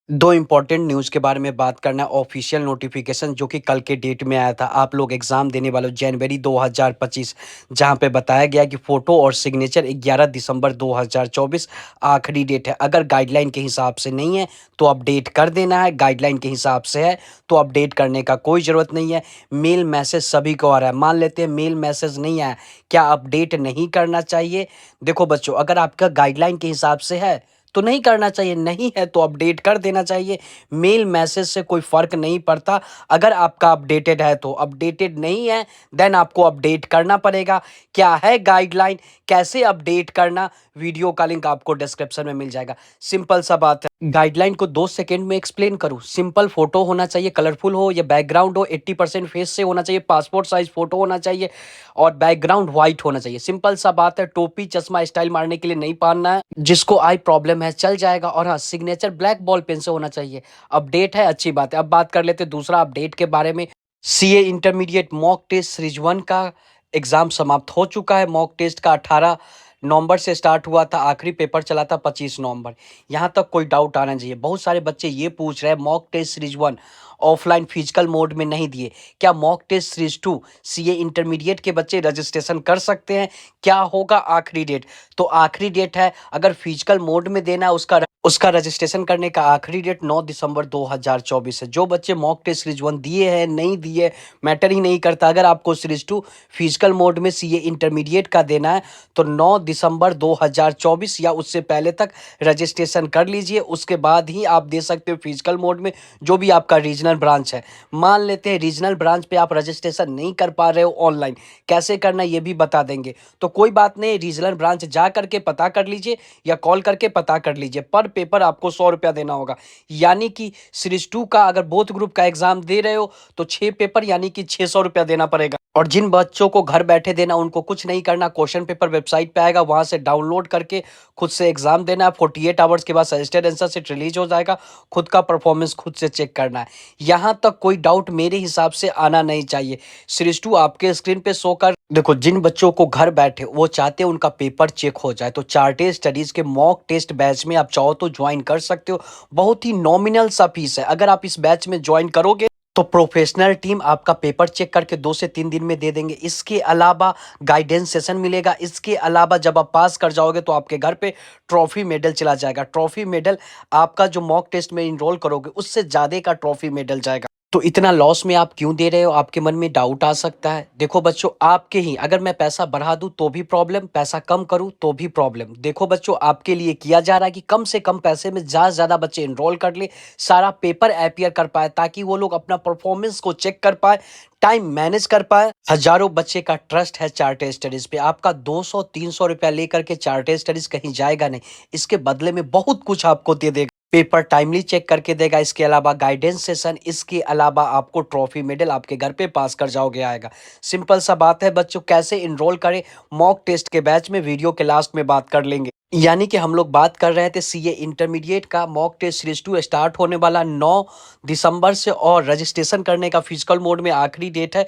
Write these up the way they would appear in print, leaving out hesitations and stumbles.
दो important news के बारे में बात करना है। ऑफिशियल नोटिफिकेशन जो कि कल के डेट में आया था, आप लोग एग्ज़ाम देने वाले हो जनवरी 2025, जहां पे बताया गया कि फ़ोटो और सिग्नेचर 11 दिसंबर 2024 आखिरी डेट है। अगर गाइडलाइन के हिसाब से नहीं है तो अपडेट कर देना है, गाइडलाइन के हिसाब से है तो अपडेट करने का कोई ज़रूरत नहीं है। मेल मैसेज सभी को आ रहा है, मान लेते हैं मेल मैसेज नहीं आया, क्या अपडेट नहीं करना चाहिए? देखो बच्चों, अगर आपका गाइडलाइन के हिसाब से है तो नहीं करना चाहिए, नहीं है तो अपडेट कर देना चाहिए। मेल मैसेज से कोई फ़र्क नहीं पड़ता। अगर आपका अपडेटेड है तो, अपडेटेड नहीं है देन आपको अपडेट करना पड़ेगा। क्या है गाइडलाइन, कैसे अपडेट करना, वीडियो का लिंक आपको डिस्क्रिप्शन में मिल जाएगा। सिंपल सा बात है, गाइडलाइन को 2 सेकंड में एक्सप्लेन करूँ। सिंपल फोटो होना चाहिए, कलरफुल हो या बैकग्राउंड हो, 80% फेस से होना चाहिए, पासपोर्ट साइज फोटो होना चाहिए और बैकग्राउंड व्हाइट होना चाहिए। सिंपल सा बात है, टोपी चश्मा स्टाइल मारने के लिए नहीं पहनना है, जिसको आई प्रॉब्लम है चल जाएगा। और हाँ, सिग्नेचर ब्लैक बॉल पेन से होना चाहिए। अपडेट है, अच्छी बात है। अब बात कर लेते हैं दूसरा अपडेट के बारे में। CA intermediate mock test series 1 का एग्जाम समाप्त हो चुका है। मॉक टेस्ट का 18 नवंबर से स्टार्ट हुआ था, आखिरी पेपर चला था 25 नवंबर। यहाँ तक कोई डाउट आना चाहिए। बहुत सारे बच्चे ये पूछ रहे हैं mock test series 1 offline physical mode में नहीं दिए, क्या mock test series 2 CA intermediate के बच्चे रजिस्ट्रेशन कर सकते हैं? क्या होगा आखिरी डेट? तो आखिरी डेट है, अगर फिजिकल मोड में देना है उसका रजिस्ट्रेशन करने का आखिरी डेट 9 दिसंबर 2024 है। जो बच्चे मॉक टेस्ट सीरीज 1 दिए हैं, नहीं दिए, मैटर ही नहीं करता। अगर आपको सीरीज 2 फिजिकल मोड में सीए इंटरमीडिएट का देना है तो 9 दिसंबर 2024 या उससे पहले तक रजिस्ट्रेशन कर लीजिए। उसके बाद ही आप दे सकते हो फिजिकल मोड में, जो भी आपका रीजनल ब्रांच है। मान लेते हैं रीजनल ब्रांच पे आप रजिस्ट्रेशन नहीं कर पा रहे हो ऑनलाइन, कैसे करना ये भी बता देंगे। तो कोई बात नहीं, रीजनल ब्रांच जा करके पता कर लीजिए या कॉल करके पता कर लीजिए। पर पेपर आपको 100 रुपया देना होगा। यानी कि सीरीज 2 का अगर बोथ ग्रुप का एग्जाम दे रहे हो तो 6 पेपर यानी कि 600 रुपया देना पड़ेगा। और जिन बच्चों को घर बैठे देना, उनको कुछ नहीं करना, क्वेश्चन पेपर वेबसाइट पे आएगा, वहां से डाउनलोड करके खुद से एग्जाम देना है। 48 आवर्स के बाद सजेस्टेड आंसर सेट रिलीज हो जाएगा, खुद का परफॉर्मेंस खुद से चेक करना है। यहां तक कोई डाउट मेरे हिसाब से आना नहीं चाहिए। सीरीज 2 आपके स्क्रीन पे शो कर देखो। जिन बच्चों को घर बैठे वो चाहते हैं उनका पेपर चेक हो जाए, तो चार्टेड स्टडीज के मॉक टेस्ट बैच में आप चाहो तो ज्वाइन कर सकते हो। बहुत ही नॉमिनल सा फीस है। अगर आप इस बैच में ज्वाइन करोगे तो प्रोफेशनल टीम आपका पेपर चेक करके 2 से 3 दिन में दे देंगे। इसके अलावा गाइडेंस सेशन मिलेगा। इसके अलावा जब आप पास कर जाओगे तो आपके घर पे ट्रॉफी मेडल चला जाएगा। ट्रॉफी मेडल आपका जो मॉक टेस्ट में इनरोल करोगे उससे ज़्यादा का ट्रॉफी मेडल जाएगा। तो इतना लॉस में आप क्यों दे रहे हो? आपके मन में डाउट आ सकता है। देखो बच्चों, आपके ही, अगर मैं पैसा बढ़ा दूं तो भी प्रॉब्लम, पैसा कम करूं तो भी प्रॉब्लम। देखो बच्चों, आपके लिए किया जा रहा है कि कम से कम पैसे में ज़्यादा से ज़्यादा बच्चे इनरोल कर ले, सारा पेपर अपीयर कर पाए, ताकि वो लोग अपना परफॉर्मेंस को चेक कर पाए, टाइम मैनेज कर पाए। हजारों बच्चे का ट्रस्ट है चार्टेड स्टडीज पे। आपका 200-300 रुपया लेकर के चार्टेड स्टडीज कहीं जाएगा नहीं, इसके बदले में बहुत कुछ आपको दे देगा। पेपर टाइमली चेक करके देगा, इसके अलावा गाइडेंस सेशन, इसके अलावा आपको ट्रॉफी मेडल आपके घर पे पास कर जाओगे आएगा। सिंपल सा बात है बच्चों, कैसे इनरोल करें मॉक टेस्ट के बैच में, वीडियो के लास्ट में बात कर लेंगे। यानी कि हम लोग बात कर रहे थे सीए इंटरमीडिएट का मॉक टेस्ट सीरीज 2 स्टार्ट होने वाला 9 दिसंबर से, और रजिस्ट्रेशन करने का फिजिकल मोड में आखिरी डेट है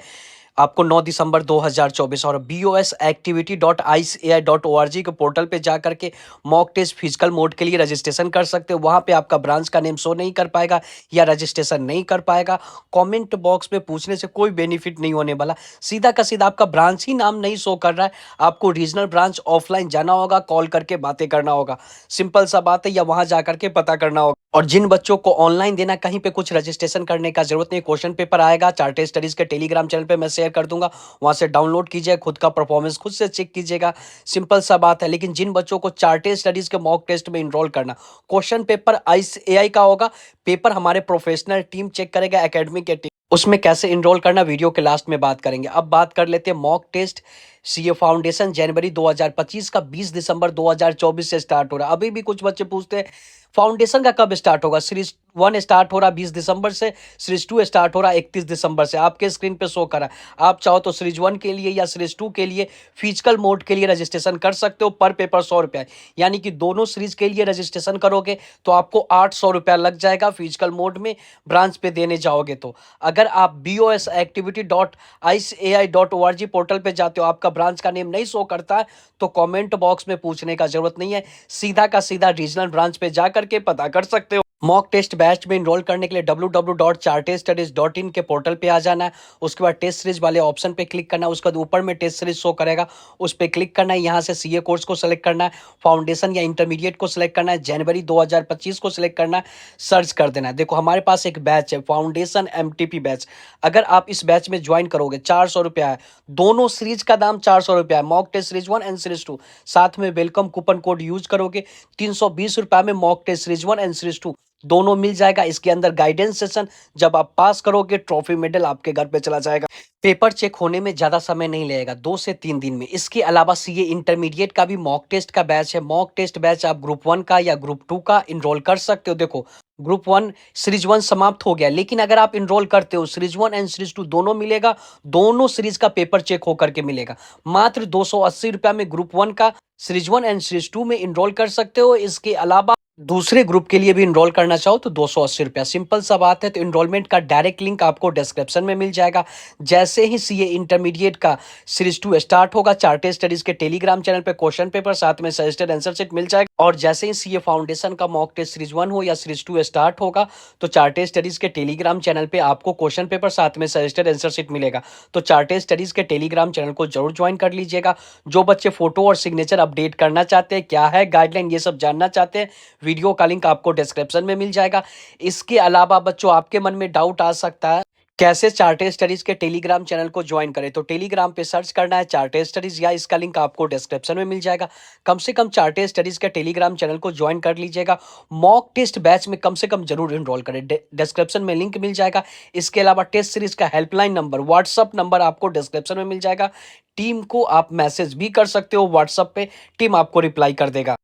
आपको 9 दिसंबर 2024। और bosactivity.iceai.org के पोर्टल पे जा करके मॉक टेस्ट फिजिकल मोड के लिए रजिस्ट्रेशन कर सकते हो। वहाँ पे आपका ब्रांच का नेम शो नहीं कर पाएगा या रजिस्ट्रेशन नहीं कर पाएगा। कमेंट बॉक्स में पूछने से कोई बेनिफिट नहीं होने वाला। सीधा का सीधा आपका ब्रांच ही नाम नहीं शो कर रहा है, आपको रीजनल ब्रांच ऑफलाइन जाना होगा, कॉल करके बातें करना होगा। सिंपल सा बात है, या वहाँ जा करके पता करना होगा। और जिन बच्चों को ऑनलाइन देना, कहीं पे कुछ रजिस्ट्रेशन करने का जरूरत नहीं। क्वेश्चन पेपर आएगा चार्टेड स्टडीज के टेलीग्राम चैनल पे मैं शेयर कर दूंगा, वहां से डाउनलोड कीजिए, खुद का परफॉर्मेंस खुद से चेक कीजिएगा। सिंपल सा बात है। लेकिन जिन बच्चों को चार्टेड स्टडीज के मॉक टेस्ट में इनरोल करना, क्वेश्चन पेपर आईसीएआई का होगा, पेपर हमारे प्रोफेशनल टीम चेक करेगा, एकेडमी के टीम। उसमें कैसे इनरोल करना वीडियो के लास्ट में बात करेंगे। अब बात कर लेते हैं मॉक टेस्ट सीए फाउंडेशन जनवरी 2025 का 20 दिसंबर 2024 से स्टार्ट हो रहा है। अभी भी कुछ बच्चे पूछते हैं फाउंडेशन का कब स्टार्ट होगा। सीरीज 1 स्टार्ट हो रहा 20 दिसंबर से, सीरीज 2 स्टार्ट हो रहा 31 दिसंबर से। आपके स्क्रीन पे शो करा, आप चाहो तो सीरीज 1 के लिए या सीरीज 2 के लिए फिजिकल मोड के लिए रजिस्ट्रेशन कर सकते हो। पर पेपर 100 रुपया, यानी कि दोनों सीरीज के लिए रजिस्ट्रेशन करोगे तो आपको 800 रुपया लग जाएगा फिजिकल मोड में ब्रांच पे देने जाओगे तो। अगर आप bosactivity.iceai.org पोर्टल पे जाते हो, आपका ब्रांच का नेम नहीं शो करता है, तो कमेंट बॉक्स में पूछने का जरूरत नहीं है, सीधा का सीधा रीजनल ब्रांच पे जा करके पता कर सकते हो। मॉक टेस्ट बैच में इनरोल करने के लिए www.chartestudies.in के पोर्टल पे आ जाना है। उसके बाद टेस्ट सीरीज वाले ऑप्शन पे क्लिक करना है। उसके बाद ऊपर में टेस्ट सीरीज शो करेगा, उस पे क्लिक करना है। यहाँ से सीए कोर्स को सेलेक्ट करना है, फाउंडेशन या इंटरमीडिएट को सिलेक्ट करना है, जनवरी 2025 को सिलेक्ट करना है, सर्च कर देना है। देखो हमारे पास एक बैच है फाउंडेशन एमटीपी बैच। अगर आप इस बैच में ज्वाइन करोगे 400 रुपया है, दोनों सीरीज का दाम 400 रुपया है, mock test series 1 and series 2। साथ में वेलकम कूपन कोड यूज करोगे 320 रुपया में mock test series 1 and series 2 दोनों मिल जाएगा। इसके अंदर गाइडेंस सेशन, जब आप पास करोगे ट्रॉफी मेडल आपके घर पे चला जाएगा। पेपर चेक होने में ज़्यादा समय नहीं लगेगा, 2 से 3 दिन में। इसके अलावा सीए इंटरमीडिएट का भी मॉक टेस्ट का बैच है। मॉक टेस्ट बैच आप ग्रुप 1 का या ग्रुप 2 का इनरोल कर सकते हो। देखो ग्रुप 1 सीरीज 1 समाप्त हो गया, लेकिन अगर आप इनरोल करते हो सीरीज 1 एंड सीरीज 2 दोनों मिलेगा। दोनों सीरीज का पेपर चेक होकर के मिलेगा। मात्र 280 रुपया में ग्रुप 1 का सीरीज 1 एंड सीरीज 2 में इनरोल कर सकते हो। इसके अलावा दूसरे ग्रुप के लिए भी इनरोल करना चाहो तो 280 रुपया, सिंपल सा बात है। तो इनरोलमेंट का डायरेक्ट लिंक आपको डिस्क्रिप्शन में मिल जाएगा। जैसे ही सीए इंटरमीडिएट का सीरीज 2 स्टार्ट होगा, चार्टेड स्टडीज के टेलीग्राम चैनल पे क्वेश्चन पेपर साथ में सजेस्टेड आंसर शीट मिल जाएगा। और जैसे ही सीए फाउंडेशन का मॉक टेस्ट सीरीज 1 हो या सीरीज 2 स्टार्ट होगा, तो चार्टेड स्टडीज के टेलीग्राम चैनल पे आपको क्वेश्चन पेपर साथ में सजेस्टेड आंसर शीट मिलेगा। तो चार्टेड स्टडीज के टेलीग्राम चैनल को जरूर ज्वाइन कर लीजिएगा। जो बच्चे फोटो और सिग्नेचर अपडेट करना चाहते हैं, क्या है गाइडलाइन, ये सब जानना चाहते हैं, वीडियो का लिंक आपको डिस्क्रिप्शन में मिल जाएगा। इसके अलावा बच्चों आपके मन में डाउट आ सकता है कैसे चार्टेड स्टडीज के टेलीग्राम चैनल को ज्वाइन करें। तो टेलीग्राम पे सर्च करना है चार्टेड स्टडीज, या इसका लिंक आपको डिस्क्रिप्शन में मिल जाएगा। कम से कम चार्टेड स्टडीज के टेलीग्राम चैनल को ज्वाइन कर लीजिएगा। मॉक टेस्ट बैच में कम से कम जरूर इनरोल करें, डिस्क्रिप्शन में लिंक मिल जाएगा। इसके अलावा टेस्ट सीरीज का हेल्पलाइन नंबर, व्हाट्सअप नंबर आपको डिस्क्रिप्शन में मिल जाएगा। टीम को आप मैसेज भी कर सकते हो व्हाट्सअप पे, टीम आपको रिप्लाई कर देगा।